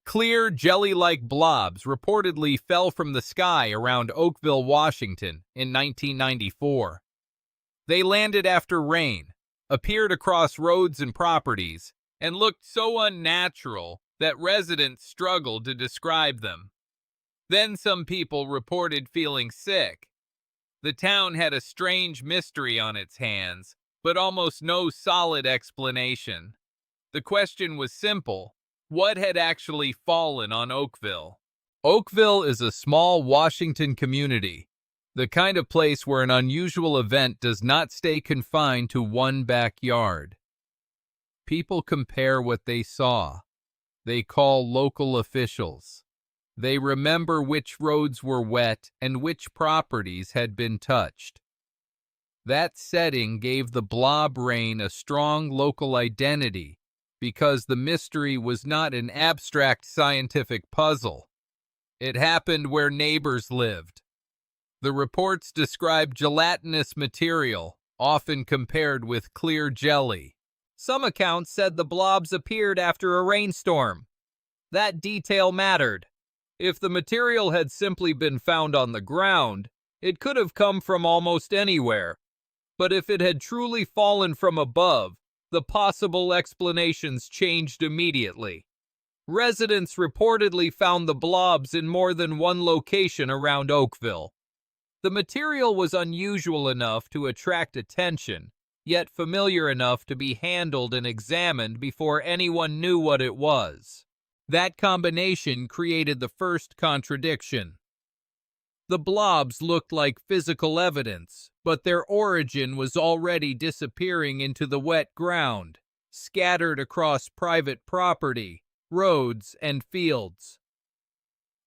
Clear, jelly-like blobs reportedly fell from the sky around Oakville, Washington in 1994. They landed after rain, appeared across roads and properties, and looked so unnatural that residents struggled to describe them. Then some people reported feeling sick. The town had a strange mystery on its hands, but almost no solid explanation. The question was simple: what had actually fallen on Oakville? Oakville is a small Washington community, the kind of place where an unusual event does not stay confined to one backyard. People compare what they saw. They call local officials. They remember which roads were wet and which properties had been touched. That setting gave the blob rain a strong local identity because the mystery was not an abstract scientific puzzle. It happened where neighbors lived. The reports described gelatinous material, often compared with clear jelly. Some accounts said the blobs appeared after a rainstorm. That detail mattered. If the material had simply been found on the ground, it could have come from almost anywhere. But if it had truly fallen from above, the possible explanations changed immediately. Residents reportedly found the blobs in more than one location around Oakville. The material was unusual enough to attract attention, yet familiar enough to be handled and examined before anyone knew what it was. That combination created the first contradiction. The blobs looked like physical evidence, but their origin was already disappearing into the wet ground, scattered across private property, roads, and fields.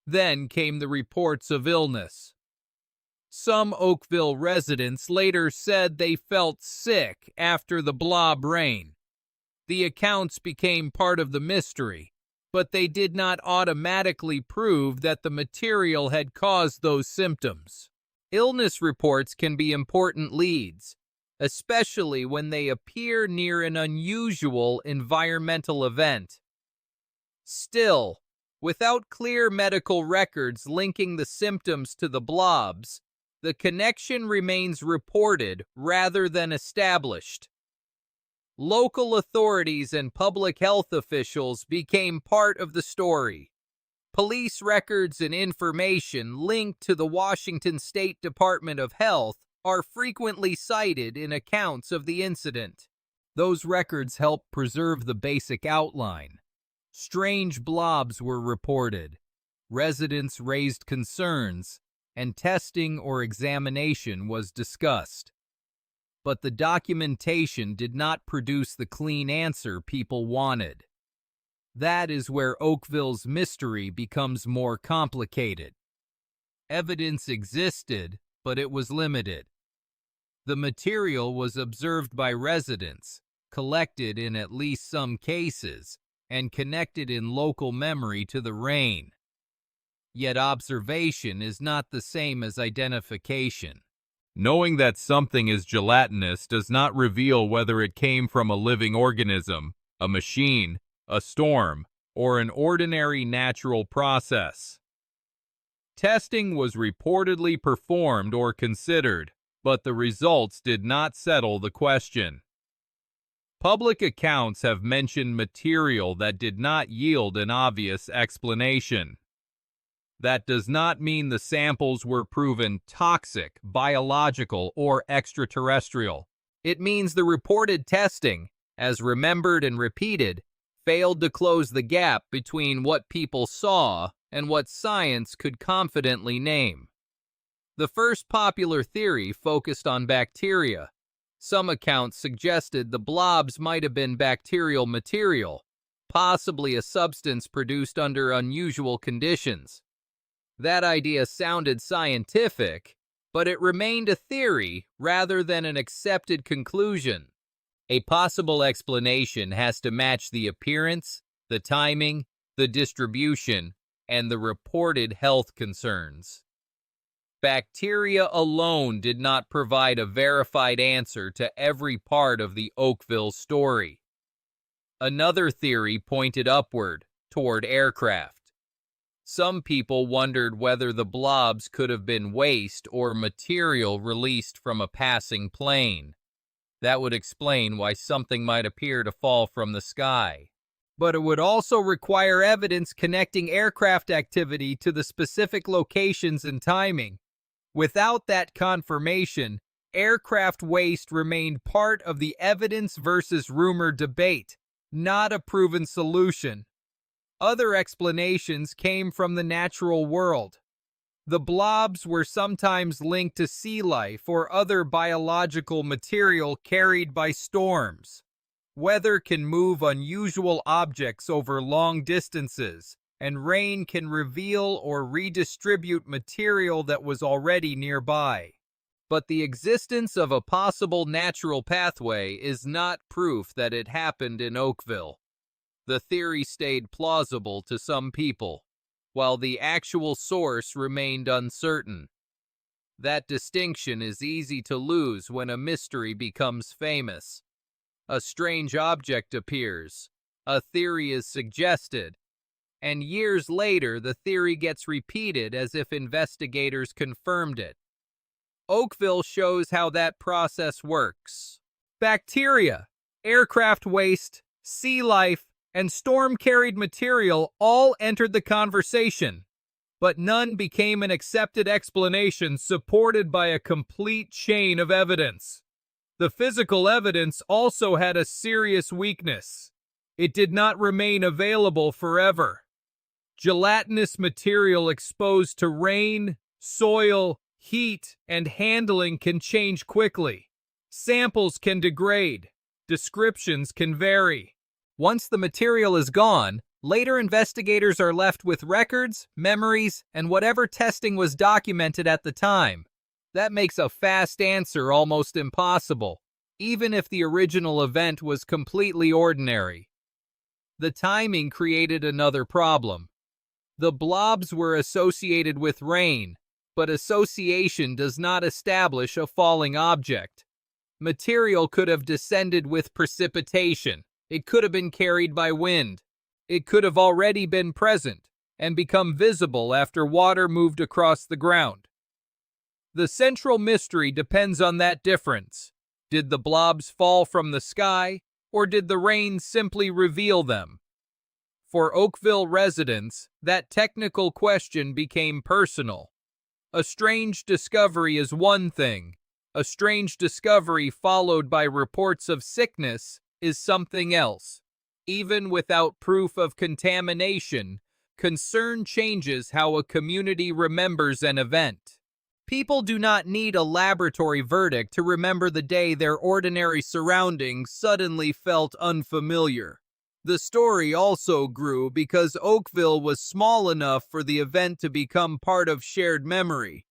Then came the reports of illness. Some Oakville residents later said they felt sick after the blob rain. The accounts became part of the mystery, but they did not automatically prove that the material had caused those symptoms. Illness reports can be important leads, especially when they appear near an unusual environmental event. Still, without clear medical records linking the symptoms to the blobs, the connection remains reported rather than established. Local authorities and public health officials became part of the story. Police records and information linked to the Washington State Department of Health are frequently cited in accounts of the incident. Those records help preserve the basic outline. Strange blobs were reported. Residents raised concerns, and testing or examination was discussed. But the documentation did not produce the clean answer people wanted. That is where Oakville's mystery becomes more complicated. Evidence existed, but it was limited. The material was observed by residents, collected in at least some cases, and connected in local memory to the rain. Yet observation is not the same as identification. Knowing that something is gelatinous does not reveal whether it came from a living organism, a machine, a storm, or an ordinary natural process. Testing was reportedly performed or considered, but the results did not settle the question. Public accounts have mentioned material that did not yield an obvious explanation. That does not mean the samples were proven toxic, biological, or extraterrestrial. It means the reported testing, as remembered and repeated, failed to close the gap between what people saw and what science could confidently name. The first popular theory focused on bacteria. Some accounts suggested the blobs might have been bacterial material, possibly a substance produced under unusual conditions. That idea sounded scientific, but it remained a theory rather than an accepted conclusion. A possible explanation has to match the appearance, the timing, the distribution, and the reported health concerns. Bacteria alone did not provide a verified answer to every part of the Oakville story. Another theory pointed upward, toward aircraft. Some people wondered whether the blobs could have been waste or material released from a passing plane. That would explain why something might appear to fall from the sky. But it would also require evidence connecting aircraft activity to the specific locations and timing. Without that confirmation, aircraft waste remained part of the evidence versus rumor debate, not a proven solution. Other explanations came from the natural world. The blobs were sometimes linked to sea life or other biological material carried by storms. Weather can move unusual objects over long distances, and rain can reveal or redistribute material that was already nearby. But the existence of a possible natural pathway is not proof that it happened in Oakville. The theory stayed plausible to some people, while the actual source remained uncertain. That distinction is easy to lose when a mystery becomes famous. A strange object appears, a theory is suggested, and years later the theory gets repeated as if investigators confirmed it. Oakville shows how that process works. Bacteria, aircraft waste, sea life, and storm-carried material all entered the conversation, but none became an accepted explanation supported by a complete chain of evidence. The physical evidence also had a serious weakness. It did not remain available forever. Gelatinous material exposed to rain, soil, heat, and handling can change quickly. Samples can degrade. Descriptions can vary. Once the material is gone, later investigators are left with records, memories, and whatever testing was documented at the time. That makes a fast answer almost impossible, even if the original event was completely ordinary. The timing created another problem. The blobs were associated with rain, but association does not establish a falling object. Material could have descended with precipitation. It could have been carried by wind. It could have already been present and become visible after water moved across the ground. The central mystery depends on that difference. Did the blobs fall from the sky, or did the rain simply reveal them? For Oakville residents, that technical question became personal. A strange discovery is one thing. A strange discovery followed by reports of sickness is something else. Even without proof of contamination, concern changes how a community remembers an event. People do not need a laboratory verdict to remember the day their ordinary surroundings suddenly felt unfamiliar. The story also grew because Oakville was small enough for the event to become part of shared memory.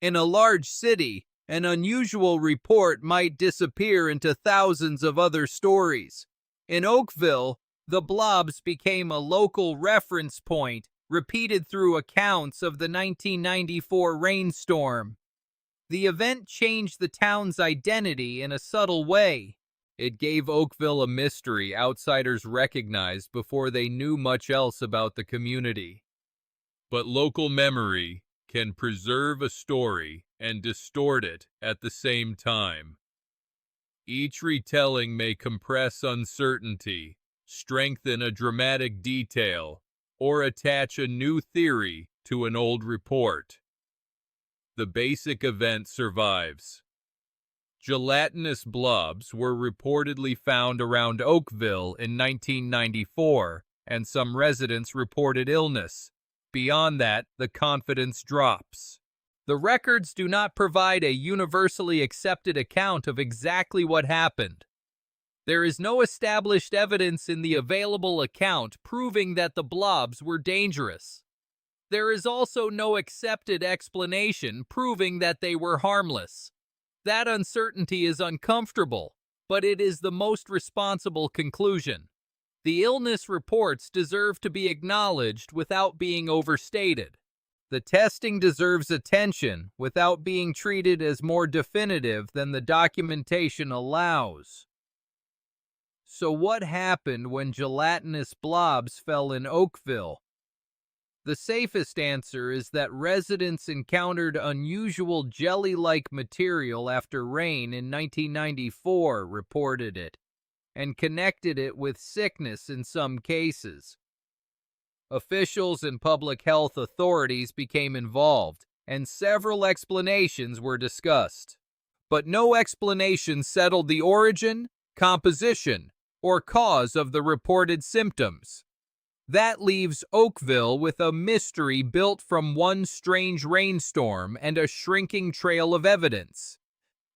In a large city, an unusual report might disappear into thousands of other stories. In Oakville, the blobs became a local reference point, repeated through accounts of the 1994 rainstorm. The event changed the town's identity in a subtle way. It gave Oakville a mystery outsiders recognized before they knew much else about the community. But local memory can preserve a story and distort it at the same time. Each retelling may compress uncertainty, strengthen a dramatic detail, or attach a new theory to an old report. The basic event survives. Gelatinous blobs were reportedly found around Oakville in 1994, and some residents reported illness. Beyond that, the confidence drops. The records do not provide a universally accepted account of exactly what happened. There is no established evidence in the available account proving that the blobs were dangerous. There is also no accepted explanation proving that they were harmless. That uncertainty is uncomfortable, but it is the most responsible conclusion. The illness reports deserve to be acknowledged without being overstated. The testing deserves attention without being treated as more definitive than the documentation allows. So what happened when gelatinous blobs fell in Oakville? The safest answer is that residents encountered unusual jelly-like material after rain in 1994, reported it, and connected it with sickness in some cases. Officials and public health authorities became involved, and several explanations were discussed. But no explanation settled the origin, composition, or cause of the reported symptoms. That leaves Oakville with a mystery built from one strange rainstorm and a shrinking trail of evidence.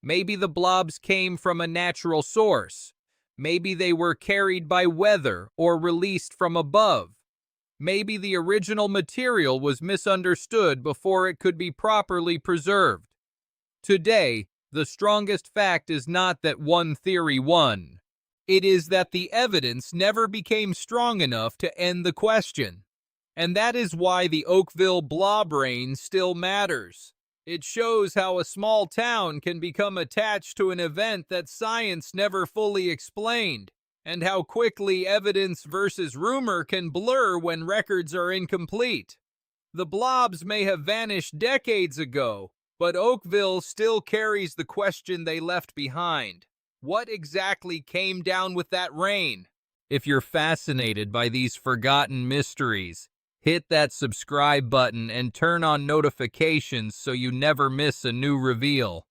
Maybe the blobs came from a natural source. Maybe they were carried by weather or released from above. Maybe the original material was misunderstood before it could be properly preserved. Today, the strongest fact is not that one theory won. It is that the evidence never became strong enough to end the question. And that is why the Oakville blob rain still matters. It shows how a small town can become attached to an event that science never fully explained, and how quickly evidence versus rumor can blur when records are incomplete. The blobs may have vanished decades ago, but Oakville still carries the question they left behind. What exactly came down with that rain? If you're fascinated by these forgotten mysteries, hit that subscribe button and turn on notifications so you never miss a new reveal.